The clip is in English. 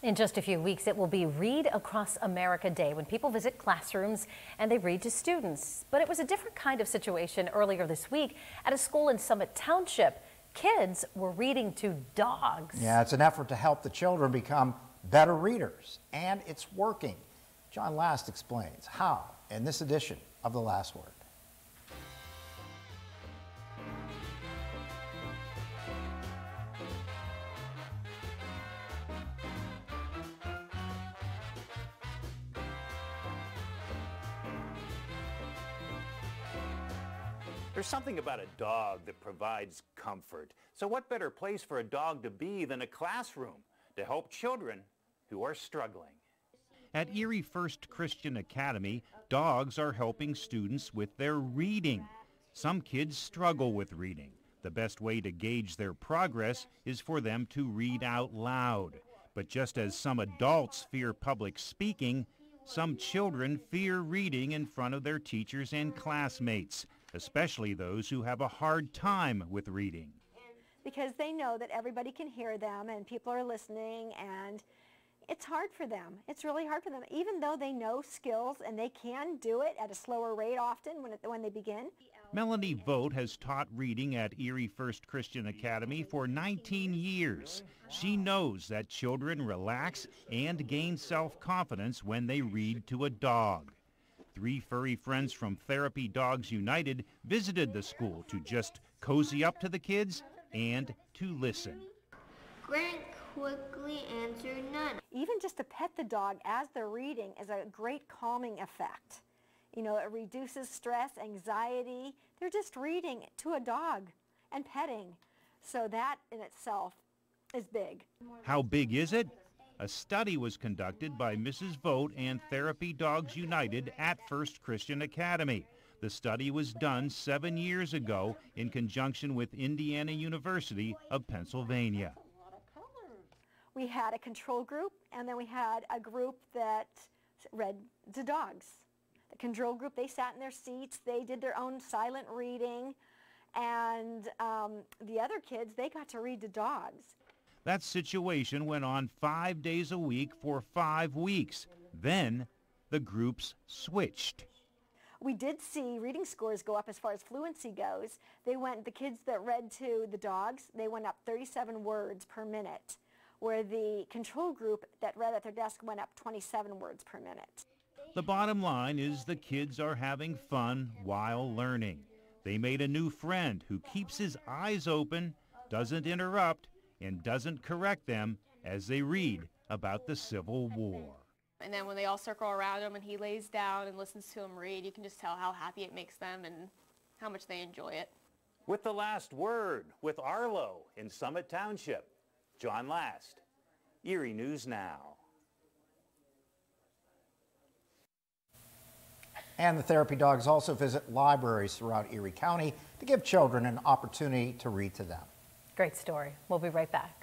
In just a few weeks, it will be Read Across America Day when people visit classrooms and they read to students. But it was a different kind of situation earlier this week at a school in Summit Township. Kids were reading to dogs. Yeah, it's an effort to help the children become better readers, and it's working. John Last explains how in this edition of The Last Word. There's something about a dog that provides comfort. So what better place for a dog to be than a classroom to help children who are struggling? At Erie First Christian Academy, dogs are helping students with their reading. Some kids struggle with reading. The best way to gauge their progress is for them to read out loud. But just as some adults fear public speaking, some children fear reading in front of their teachers and classmates, especially those who have a hard time with reading. Because they know that everybody can hear them and people are listening, and it's hard for them. It's really hard for them, even though they know skills and they can do it at a slower rate often when they begin. Melanie Vogt has taught reading at Erie First Christian Academy for 19 years. She knows that children relax and gain self-confidence when they read to a dog. 3 furry friends from Therapy Dogs United visited the school to just cozy up to the kids and to listen. Grant quickly answered none. Even just to pet the dog as they're reading is a great calming effect. You know, it reduces stress, anxiety. They're just reading to a dog and petting. So that in itself is big. How big is it? A study was conducted by Mrs. Vogt and Therapy Dogs United at First Christian Academy. The study was done 7 years ago in conjunction with Indiana University of Pennsylvania. We had a control group, and then we had a group that read to dogs. The control group, they sat in their seats, they did their own silent reading, and the other kids, they got to read to dogs. That situation went on 5 days a week for 5 weeks. Then the groups switched. We did see reading scores go up as far as fluency goes. The kids that read to the dogs, they went up 37 words per minute, where the control group that read at their desk went up 27 words per minute. The bottom line is the kids are having fun while learning. They made a new friend who keeps his eyes open, doesn't interrupt, and doesn't correct them as they read about the Civil War. And then when they all circle around him and he lays down and listens to them read, you can just tell how happy it makes them and how much they enjoy it. With The Last Word with Arlo in Summit Township, John Last, Erie News Now. And the therapy dogs also visit libraries throughout Erie County to give children an opportunity to read to them. Great story. We'll be right back.